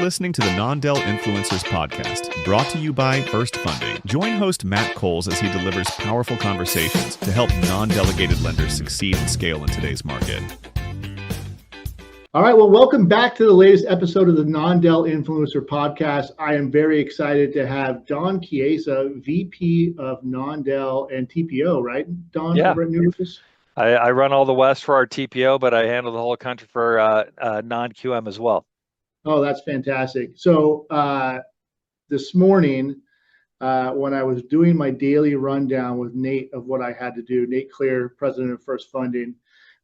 listening to the Non-Del Influencers Podcast, brought to you by First Funding. Join host Matt Coles as he delivers powerful conversations to help non-delegated lenders succeed and scale in today's market. All right, well, welcome back to the latest episode of the Non-Del Influencer Podcast. I am very excited to have Don Chiesa, VP of Non-Del and TPO, right, Don? Yeah. Over at Newrez? I run all the West for our TPO, but I handle the whole country for non-QM as well. Oh, that's fantastic. So this morning, when I was doing my daily rundown with Nate of what I had to do, Nate Clear, president of First Funding,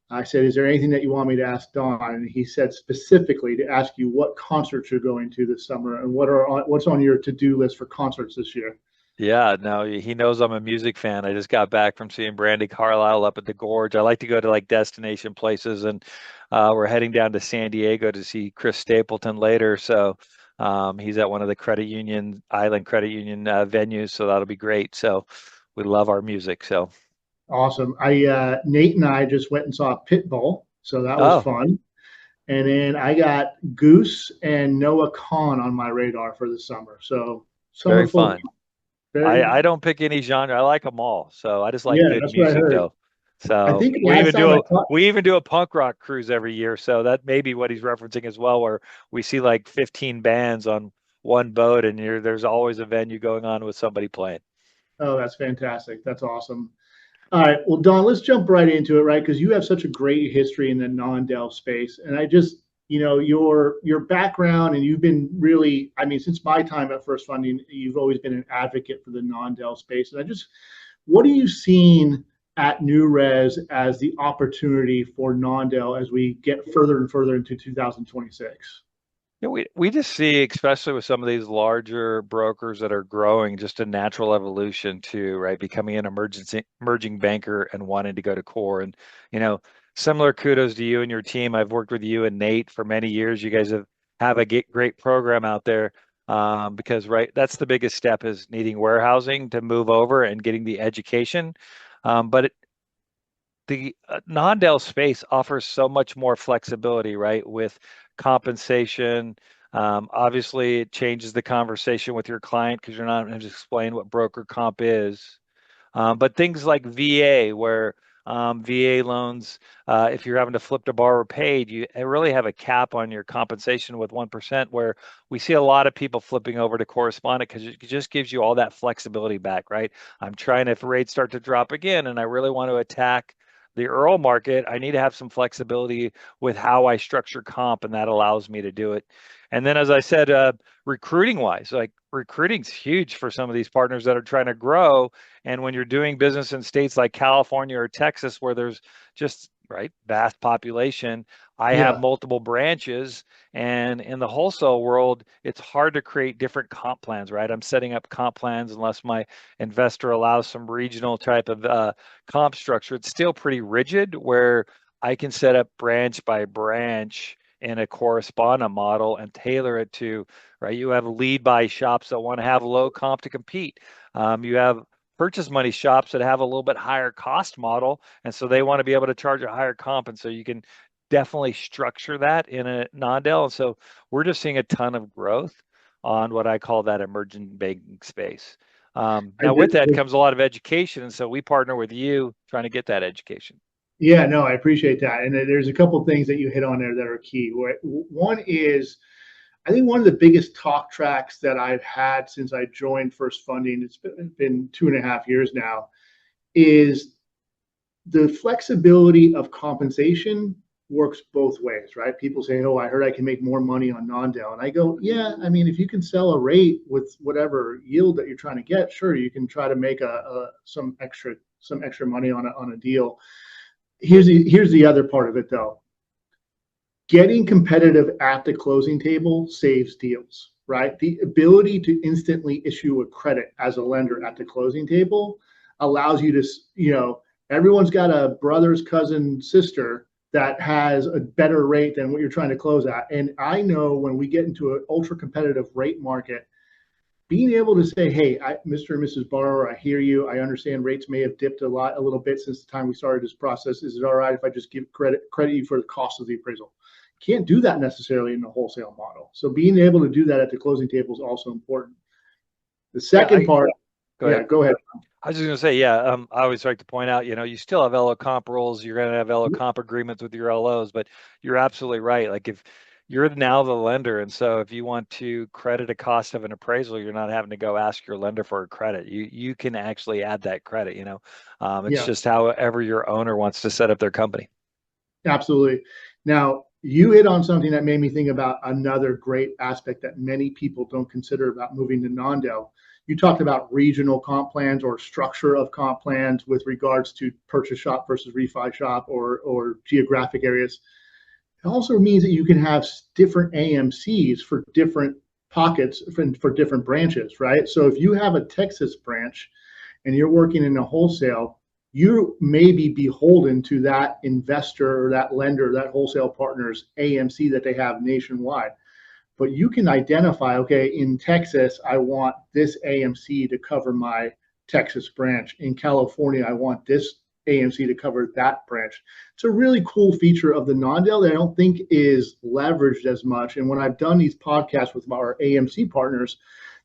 I said, is there anything that you want me to ask Don? And he said specifically to ask you what concerts you're going to this summer and what's on your to-do list for concerts this year. Yeah, no, he knows I'm a music fan. I just got back from seeing Brandy Carlisle up at the Gorge. I like to go to like destination places, and we're heading down to San Diego to see Chris Stapleton later. So he's at one of the Island Credit Union venues, so that'll be great. So we love our music. So awesome. Nate and I just went and saw Pitbull, so that was fun. And then I got Goose and Noah Kahan on my radar for the summer. So very fun. I don't pick any genre. I like them all. So I just like good music, though. So I think we even do a punk rock cruise every year. So that may be what he's referencing as well, where we see like 15 bands on one boat, and there's always a venue going on with somebody playing. Oh, that's fantastic. That's awesome. All right. Well, Don, let's jump right into it, right? Because you have such a great history in the non-Del space. And I just, your background, and you've been really, since my time at First Funding, you've always been an advocate for the non-Del space. And what are you seeing at Newrez as the opportunity for non-Del as we get further and further into 2026? Yeah, we just see, especially with some of these larger brokers that are growing, just a natural evolution to, right, becoming an emerging banker and wanting to go to core. And, similar kudos to you and your team. I've worked with you and Nate for many years. You guys have a great program out there because, right, that's the biggest step is needing warehousing to move over and getting the education. But the non-Del space offers so much more flexibility, right, with compensation. Obviously, it changes the conversation with your client because you're not going to explain what broker comp is. But things like VA, where VA loans, if you're having to flip to borrower paid, you really have a cap on your compensation with 1%, where we see a lot of people flipping over to correspondent because it just gives you all that flexibility back, right? I'm trying, if rates start to drop again and I really want to attack the IRRRL market, I need to have some flexibility with how I structure comp, and that allows me to do it. And then, as I said, recruiting wise, like recruiting's huge for some of these partners that are trying to grow. And when you're doing business in states like California or Texas, where there's just vast population, I have multiple branches, and in the wholesale world, it's hard to create different comp plans, right? I'm setting up comp plans unless my investor allows some regional type of comp structure. It's still pretty rigid, where I can set up branch by branch in a correspondent model and tailor it to, right? You have lead buy shops that want to have low comp to compete. You have purchase money shops that have a little bit higher cost model, and so they want to be able to charge a higher comp, and so you can definitely structure that in a non-Del. And so we're just seeing a ton of growth on what I call that emerging banking space. Now with that comes a lot of education, and so we partner with you trying to get that education. Yeah, no, I appreciate that. And there's a couple of things that you hit on there that are key. One is, I think one of the biggest talk tracks that I've had since I joined First Funding, it's been 2.5 years now, is the flexibility of compensation works both ways, right? People say, oh, I heard I can make more money on non-Del. And I go, yeah, if you can sell a rate with whatever yield that you're trying to get, sure, you can try to make some extra money on a deal. Here's the other part of it, though. Getting competitive at the closing table saves deals, right? The ability to instantly issue a credit as a lender at the closing table allows you to, everyone's got a brother's cousin, sister that has a better rate than what you're trying to close at. And I know when we get into an ultra competitive rate market, being able to say, hey, Mr. and Mrs. Borrower, I hear you. I understand rates may have dipped a little bit since the time we started this process. Is it all right if I just give credit you for the cost of the appraisal? Can't do that necessarily in the wholesale model. So being able to do that at the closing table is also important. The second part, Go ahead. go ahead. I was just going to say, I always like to point out, you still have LO comp rules. You're going to have LO comp agreements with your LOs, but you're absolutely right. Like if you're now the lender, and so if you want to credit a cost of an appraisal, you're not having to go ask your lender for a credit. You can actually add that credit. It's just however your owner wants to set up their company. Absolutely. Now, you hit on something that made me think about another great aspect that many people don't consider about moving to non-del. You talked about regional comp plans or structure of comp plans with regards to purchase shop versus refi shop or geographic areas. It also means that you can have different AMCs for different pockets for different branches, right? So if you have a Texas branch and you're working in a wholesale, you may be beholden to that investor or that lender, that wholesale partner's AMC that they have nationwide. But you can identify, okay, in Texas, I want this AMC to cover my Texas branch. In California, I want this AMC to cover that branch. It's a really cool feature of the non-del that I don't think is leveraged as much. And when I've done these podcasts with our AMC partners,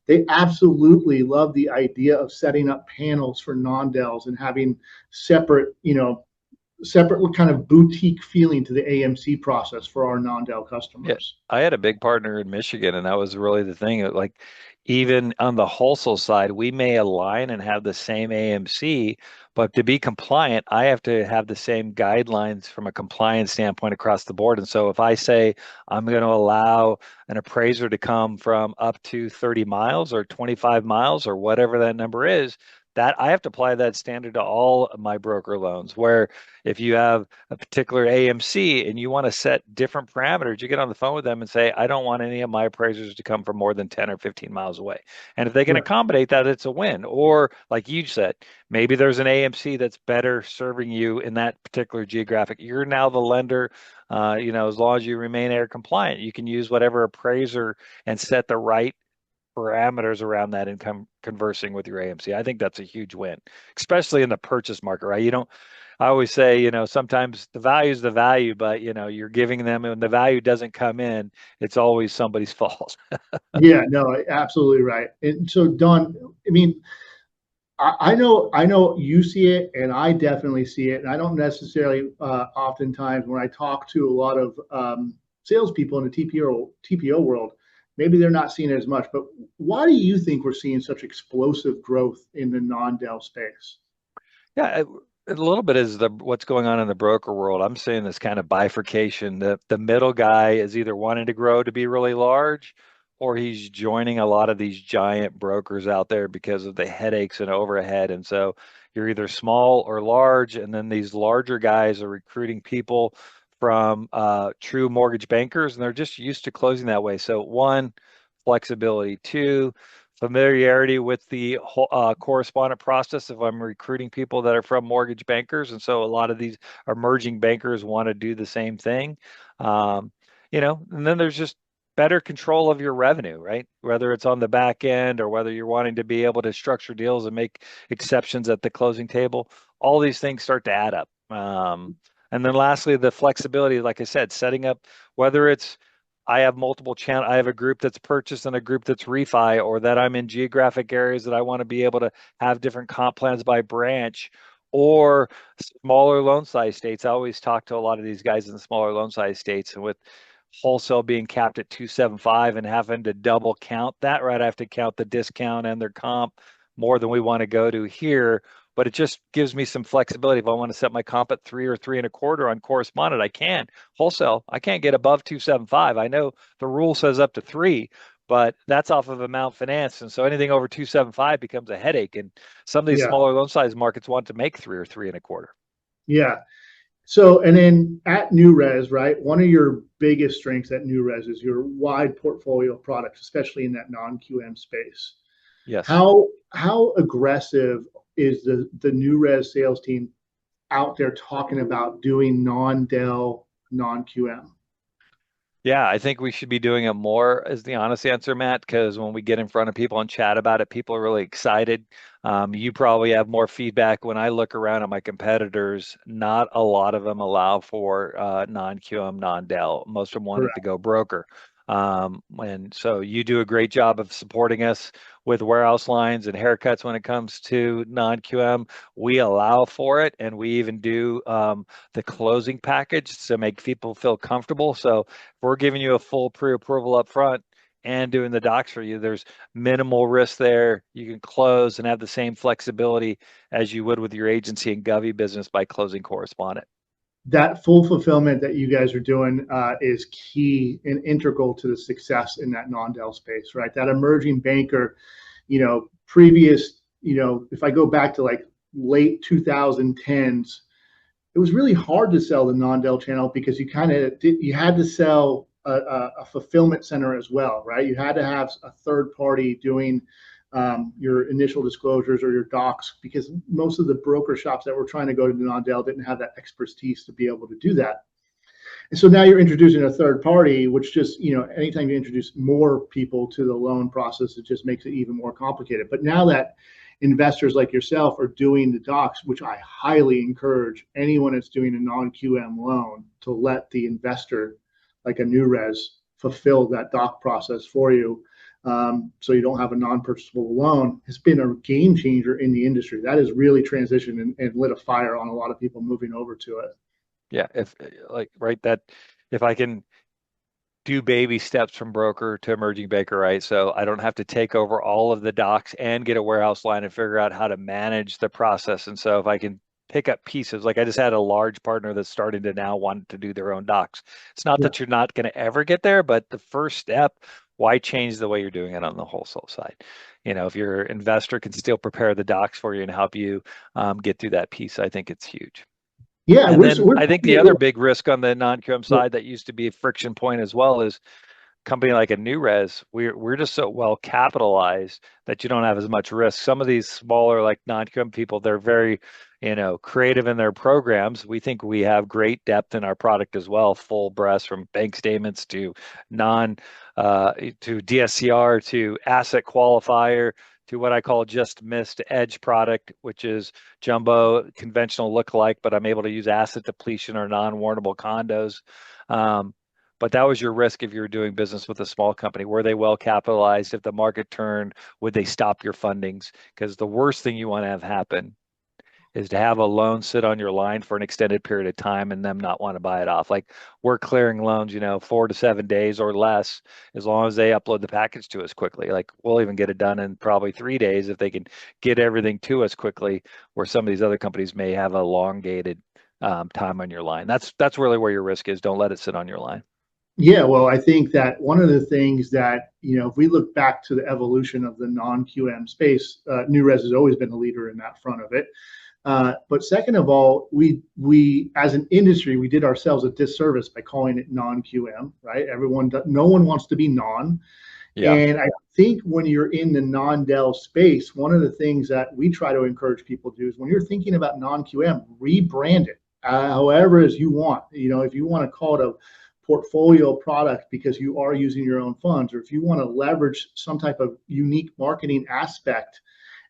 they absolutely love the idea of setting up panels for non-dels and having separate kind of boutique feeling to the AMC process for our non-del customers. Yeah, I had a big partner in Michigan, and that was really the thing. Like, even on the wholesale side, we may align and have the same AMC, but to be compliant, I have to have the same guidelines from a compliance standpoint across the board. And so if I say I'm going to allow an appraiser to come from up to 30 miles or 25 miles or whatever that number is, that I have to apply that standard to all of my broker loans. Where if you have a particular AMC and you want to set different parameters, you get on the phone with them and say, I don't want any of my appraisers to come from more than 10 or 15 miles away. And if they can accommodate that, it's a win. Or like you said, maybe there's an AMC that's better serving you in that particular geographic. You're now the lender. As long as you remain air compliant, you can use whatever appraiser and set the right parameters around that and conversing with your AMC. I think that's a huge win, especially in the purchase market, right? I always say, sometimes the value is the value, but you're giving them, and the value doesn't come in, it's always somebody's fault. Yeah, no, absolutely right. And so, Don, I mean, I know you see it, and I definitely see it. And I don't necessarily, oftentimes when I talk to a lot of salespeople in the TPO world, maybe they're not seeing it as much. But why do you think we're seeing such explosive growth in the non-del space? Yeah, a little bit is what's going on in the broker world. I'm seeing this kind of bifurcation. The middle guy is either wanting to grow to be really large, or he's joining a lot of these giant brokers out there because of the headaches and overhead. And so you're either small or large, and then these larger guys are recruiting people from true mortgage bankers, and they're just used to closing that way. So one, flexibility. Two, familiarity with the correspondent process if I'm recruiting people that are from mortgage bankers. And so a lot of these emerging bankers want to do the same thing. And then there's just better control of your revenue, right? Whether it's on the back end or whether you're wanting to be able to structure deals and make exceptions at the closing table, all these things start to add up. And then lastly, the flexibility, like I said, setting up, whether it's I have multiple channel. I have a group that's purchased and a group that's refi, or that I'm in geographic areas that I want to be able to have different comp plans by branch, or smaller loan size states. I always talk to a lot of these guys in the smaller loan size states, and with wholesale being capped at 275 and having to double count that, right? I have to count the discount and their comp more than we want to go to here. But it just gives me some flexibility. If I want to set my comp at 3 or 3.25 on correspondent, I can. Wholesale, I can't get above 275. I know the rule says up to 3, but that's off of amount financed. And so anything over 275 becomes a headache. And some of these smaller loan size markets want to make 3 or 3.25. Yeah. So, and then at Newrez, right, one of your biggest strengths at Newrez is your wide portfolio of products, especially in that non-QM space. Yes. How aggressive is the Newrez sales team out there talking about doing non-del, non-QM? Yeah, I think we should be doing it more, is the honest answer, Matt, because when we get in front of people and chat about it, people are really excited. You probably have more feedback. When I look around at my competitors, not a lot of them allow for non-QM, non-Del. Most of them wanted to Correct. go broker. And so you do a great job of supporting us with warehouse lines and haircuts when it comes to non-QM. We allow for it, and we even do the closing package to make people feel comfortable. So if we're giving you a full pre-approval up front and doing the docs for you, there's minimal risk there. You can close and have the same flexibility as you would with your agency and Govy business by closing correspondent. That full fulfillment that you guys are doing is key and integral to the success in that non-Del space, right? That emerging banker, previous, if I go back to like late 2010s, it was really hard to sell the non-Del channel because you had to sell a fulfillment center as well, right? You had to have a third party doing your initial disclosures or your docs, because most of the broker shops that were trying to go to the non-Del didn't have that expertise to be able to do that. And so now you're introducing a third party, which just, anytime you introduce more people to the loan process, it just makes it even more complicated. But now that investors like yourself are doing the docs, which I highly encourage anyone that's doing a non-QM loan to let the investor, like a Newrez, fulfill that doc process for you, so you don't have a non-purchasable loan, has been a game changer in the industry. That has really transitioned and lit a fire on a lot of people moving over to it. Yeah, if I can do baby steps from broker to emerging banker, right? So I don't have to take over all of the docs and get a warehouse line and figure out how to manage the process. And so if I can pick up pieces, like I just had a large partner that's starting to now want to do their own docs. It's not Yeah. that you're not going to ever get there, but the first step, why change the way you're doing it on the wholesale side? If your investor can still prepare the docs for you and help you get through that piece, I think it's huge. Yeah, And then we're I think the other big risk on the non-QM side that used to be a friction point as well is company like a Newrez. We're just so well capitalized that you don't have as much risk. Some of these smaller like non-QM people, they're very, creative in their programs. We think we have great depth in our product as well, full breadth from bank statements to to DSCR to asset qualifier to what I call just missed edge product, which is jumbo conventional lookalike, but I'm able to use asset depletion or non-warrantable condos. But that was your risk if you were doing business with a small company. Were they well capitalized? If the market turned, would they stop your fundings? Because the worst thing you want to have happen is to have a loan sit on your line for an extended period of time and them not want to buy it off. Like we're clearing loans, 4 to 7 days or less, as long as they upload the package to us quickly. Like we'll even get it done in probably 3 days if they can get everything to us quickly, where some of these other companies may have elongated time on your line. That's really where your risk is. Don't let it sit on your line. Yeah, well, I think that one of the things that, if we look back to the evolution of the non-QM space, Newrez has always been the leader in that front of it. But second of all, we as an industry, we did ourselves a disservice by calling it non-QM, right? No one wants to be non. Yeah. And I think when you're in the non-Del space, one of the things that we try to encourage people to do is when you're thinking about non-QM, rebrand it however as you want. If you want to call it a portfolio product because you are using your own funds, or if you want to leverage some type of unique marketing aspect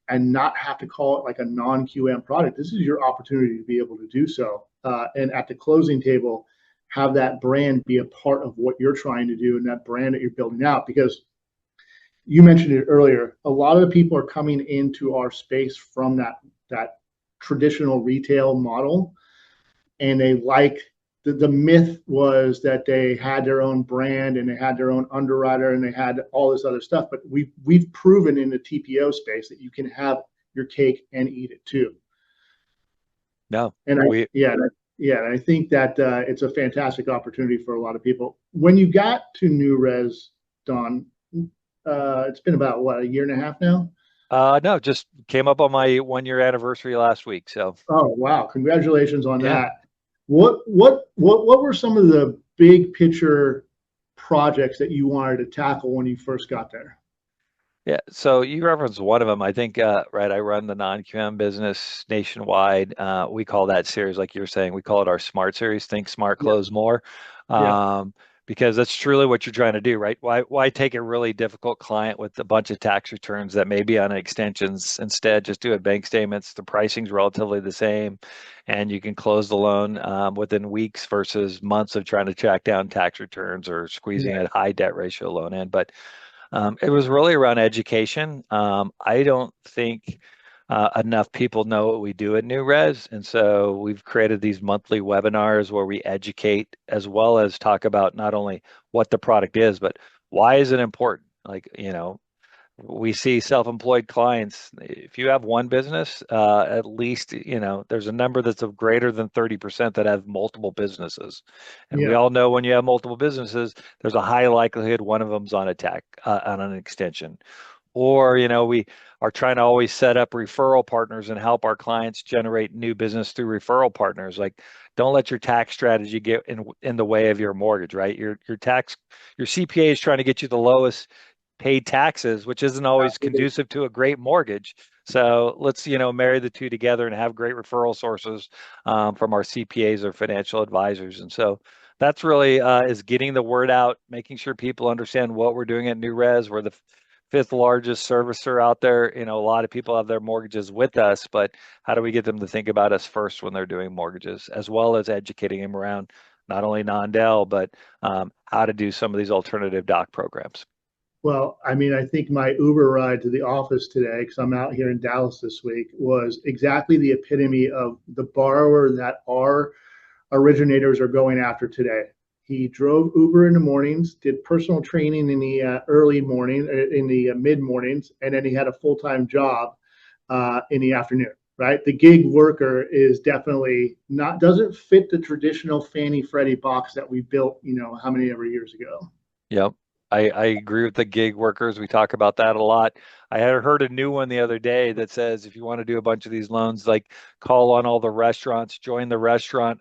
and not have to call it like a non-QM product, this is your opportunity to be able to do so. And at the closing table, have that brand be a part of what you're trying to do and that brand that you're building out. Because you mentioned it earlier, a lot of the people are coming into our space from that traditional retail model, and they like the myth was that they had their own brand and they had their own underwriter and they had all this other stuff. But we've proven in the TPO space that you can have your cake and eat it too. No, And I think that it's a fantastic opportunity for a lot of people. When you got to Newrez, Don, it's been about what, a year and a half now? No, just came up on my 1 year anniversary last week. So, Oh, wow. Congratulations on yeah. that. What were some of the big picture projects that you wanted to tackle when you first got there? Yeah. So you referenced one of them. I think, right, I run the non-QM business nationwide. We call that series, like you were saying, we call it our SMART series, Think Smart, Yeah, Close More. yeah, Um, because that's truly what you're trying to do, right? Why take a really difficult client with a bunch of tax returns that may be on extensions? Instead, just do it bank statements. The pricing's relatively the same, and you can close the loan within weeks versus months of trying to track down tax returns or squeezing a high debt ratio loan in. But it was really around education. I don't think enough people know what we do at Newrez, and so we've created these monthly webinars where we educate as well as talk about not only what the product is, but why is it important. Like, we see self-employed clients. If you have one business, at least, there's a number that's of greater than 30% that have multiple businesses. And we all know when you have multiple businesses, there's a high likelihood one of them's on on an extension. Or, we are trying to always set up referral partners and help our clients generate new business through referral partners. Like, don't let your tax strategy get in the way of your mortgage, right? Your CPA is trying to get you the lowest paid taxes, which isn't always conducive to a great mortgage. So let's, marry the two together and have great referral sources from our CPAs or financial advisors. And so that's really is getting the word out, making sure people understand what we're doing at Newrez. We're the fifth largest servicer out there. A lot of people have their mortgages with us, but how do we get them to think about us first when they're doing mortgages, as well as educating them around not only non-del, but how to do some of these alternative doc programs? Well, I mean, I think my Uber ride to the office today, because I'm out here in Dallas this week, was exactly the epitome of the borrower that our originators are going after today. He drove Uber in the mornings, did personal training in the early morning, in the mid mornings, and then he had a full-time job in the afternoon. Right, the gig worker is definitely doesn't fit the traditional Fannie Freddie box that we built, how many ever years ago. Yep. I agree with the gig workers. We talk about that a lot. I had heard a new one the other day that says if you want to do a bunch of these loans, like call on all the restaurants, join the restaurant,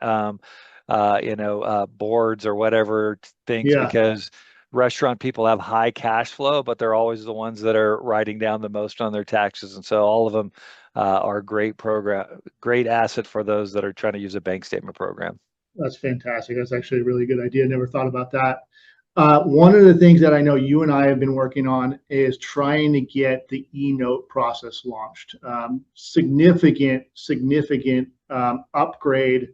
boards or whatever things, because restaurant people have high cash flow, but they're always the ones that are writing down the most on their taxes. And so all of them are great asset for those that are trying to use a bank statement program. That's fantastic. That's actually a really good idea. Never thought about that. One of the things that I know you and I have been working on is trying to get the e-note process launched. Significant upgrade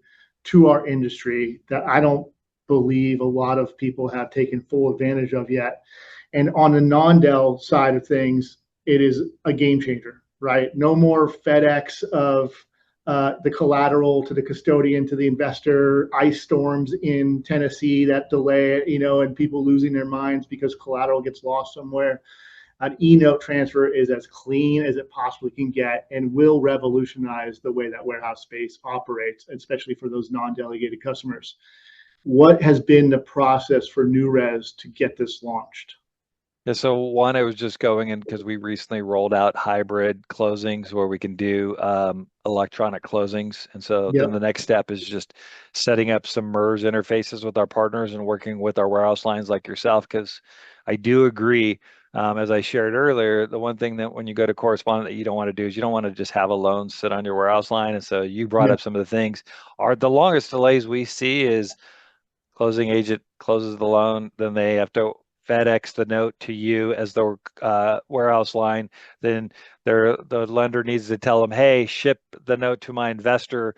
to our industry that I don't believe a lot of people have taken full advantage of yet. And on the non-del side of things, it is a game changer, right? No more FedEx of the collateral to the custodian to the investor, ice storms in Tennessee that delay, and people losing their minds because collateral gets lost somewhere. An e-note transfer is as clean as it possibly can get and will revolutionize the way that warehouse space operates, especially for those non-delegated customers. What has been the process for Newrez to get this launched? Yeah, so one, I was just going in because we recently rolled out hybrid closings where we can do electronic closings. And so then the next step is just setting up some MERS interfaces with our partners and working with our warehouse lines like yourself, because I do agree, as I shared earlier, the one thing that when you go to correspondent that you don't want to do is you don't want to just have a loan sit on your warehouse line. And so you brought up some of the things. The longest delays we see is closing agent closes the loan, then they have to FedEx the note to you as the warehouse line. Then the lender needs to tell them, hey, ship the note to my investor.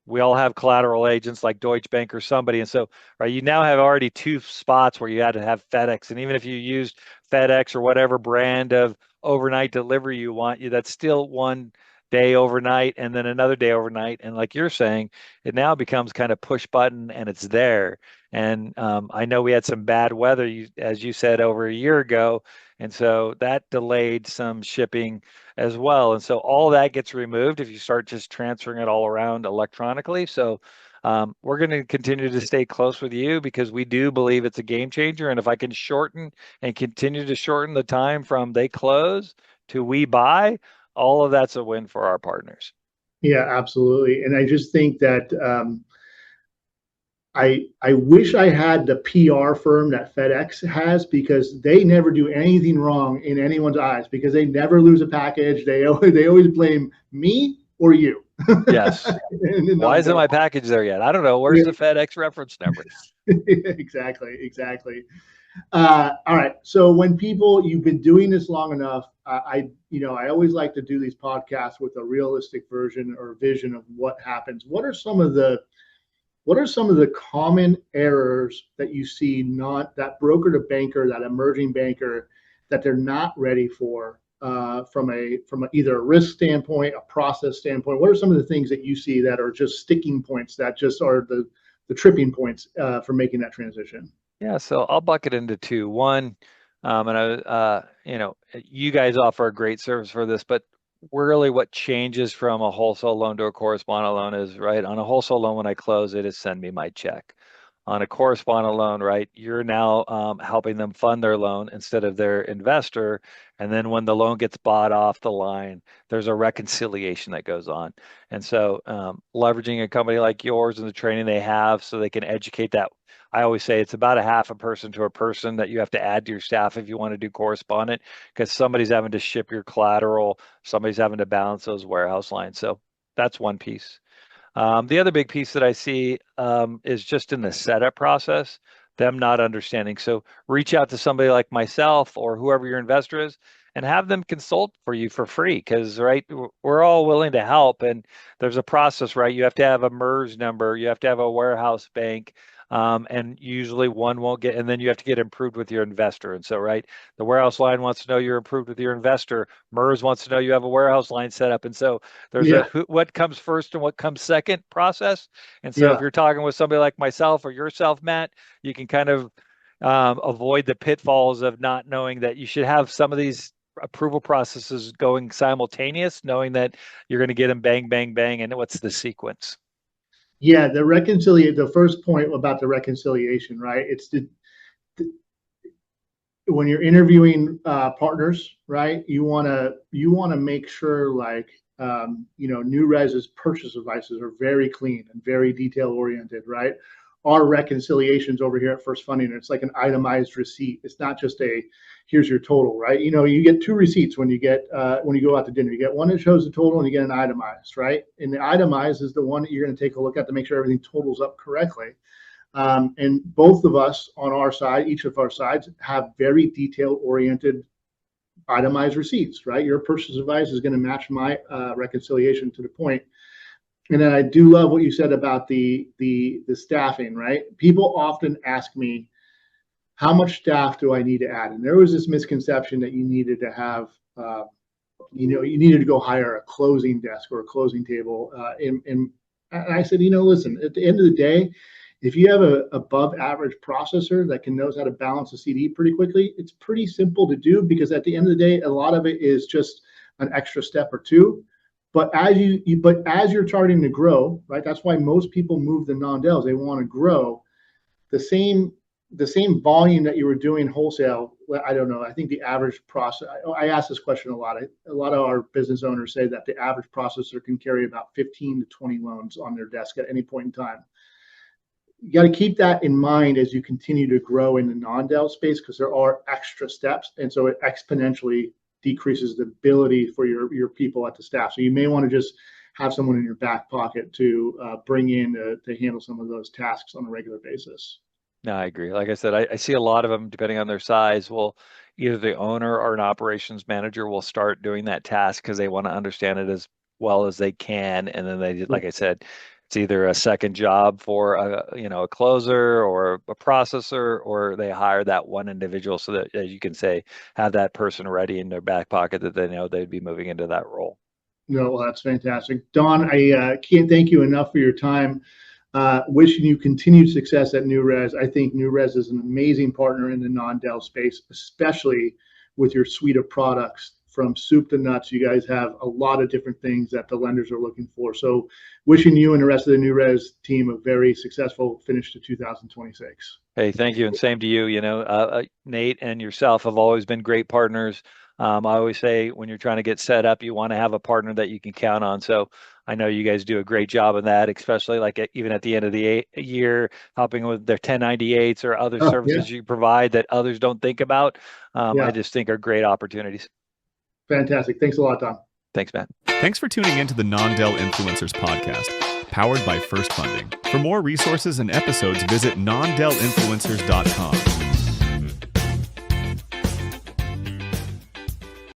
We all have collateral agents like Deutsche Bank or somebody. And so, right, you now have already two spots where you had to have FedEx. And even if you used FedEx or whatever brand of overnight delivery you want, that's still one day overnight and then another day overnight. And like you're saying, it now becomes kind of push button and it's there. And I know we had some bad weather, as you said, over a year ago. And so that delayed some shipping as well. And so all that gets removed if you start just transferring it all around electronically. So we're going to continue to stay close with you because we do believe it's a game changer. And if I can shorten and continue to shorten the time from they close to we buy, all of that's a win for our partners. Yeah, absolutely. And I just think that I wish I had the PR firm that FedEx has, because they never do anything wrong in anyone's eyes, because they never lose a package. They always blame me or you. Yes. Why isn't my package there yet? I don't know. Where's the FedEx reference number? Exactly. All right. So when you've been doing this long enough, I always like to do these podcasts with a realistic version or vision of what happens. What are some of the common errors that you see, not that broker to banker, that emerging banker, that they're not ready for from either a risk standpoint, a process standpoint? What are some of the things that you see that are just sticking points, that just are the tripping points for making that transition? Yeah, so I'll bucket into two. One, you guys offer a great service for this, but really what changes from a wholesale loan to a correspondent loan is, right, on a wholesale loan, when I close it, is send me my check. On a correspondent loan, right, you're now helping them fund their loan instead of their investor. And then when the loan gets bought off the line, there's a reconciliation that goes on. And so leveraging a company like yours and the training they have so they can educate that. I always say it's about a half a person to a person that you have to add to your staff if you want to do correspondent, because somebody's having to ship your collateral, somebody's having to balance those warehouse lines. So that's one piece. The other big piece that I see is just in the setup process, them not understanding. So reach out to somebody like myself or whoever your investor is and have them consult for you for free, because, right, we're all willing to help. And there's a process, right? You have to have a MERS number, you have to have a warehouse bank. And usually one won't get, and then you have to get approved with your investor. And so, right, the warehouse line wants to know you're approved with your investor. MERS wants to know you have a warehouse line set up. And so there's what comes first and what comes second process. And so if you're talking with somebody like myself or yourself, Matt, you can kind of avoid the pitfalls of not knowing that you should have some of these approval processes going simultaneous, knowing that you're going to get them bang, bang, bang, and what's the sequence. Yeah, the first point about the reconciliation, right? It's when you're interviewing partners, right? You want to make sure, like, Newrez's purchase advices are very clean and very detail oriented, right? Our reconciliations over here at First Funding, it's like an itemized receipt. It's not just here's your total, right? You get two receipts when you go out to dinner. You get one that shows the total, and you get an itemized, right? And the itemized is the one that you're going to take a look at to make sure everything totals up correctly. And both of us on our side, each of our sides, have very detail oriented itemized receipts, right? Your purchase advice is going to match my reconciliation to the point. And then I do love what you said about the staffing, right? People often ask me, how much staff do I need to add? And there was this misconception that you needed to have, you needed to go hire a closing desk or a closing table. And I said, listen, at the end of the day, if you have a above average processor that knows how to balance a CD pretty quickly, it's pretty simple to do, because at the end of the day, a lot of it is just an extra step or two. But as you're starting to grow, right? That's why most people move the non-Dels. They want to grow the same volume that you were doing wholesale. I don't know. I think the average process. I ask this question a lot. A lot of our business owners say that the average processor can carry about 15 to 20 loans on their desk at any point in time. You got to keep that in mind as you continue to grow in the non-Del space, because there are extra steps, and so it exponentially decreases the ability for your people at the staff. So you may want to just have someone in your back pocket to bring in to handle some of those tasks on a regular basis. No, I agree. Like I said, I see a lot of them, depending on their size, will either the owner or an operations manager will start doing that task because they want to understand it as well as they can. And then they, like I said, it's either a second job for a closer or a processor, or they hire that one individual so that, as you can say, have that person ready in their back pocket that they know they'd be moving into that role. No, well, that's fantastic. Don, I can't thank you enough for your time. Wishing you continued success at Newrez. I think Newrez is an amazing partner in the non-Del space, especially with your suite of products from soup to nuts. You guys have a lot of different things that the lenders are looking for. So wishing you and the rest of the Newrez team a very successful finish to 2026. Hey, thank you. And same to you. Nate and yourself have always been great partners. I always say when you're trying to get set up, you want to have a partner that you can count on. So I know you guys do a great job of that, especially even at the end of the year, helping with their 1098s or other services you provide that others don't think about. I just think are great opportunities. Fantastic. Thanks a lot, Tom. Thanks, Matt. Thanks for tuning in to the Non-Del Influencers podcast, powered by First Funding. For more resources and episodes, visit nondelinfluencers.com.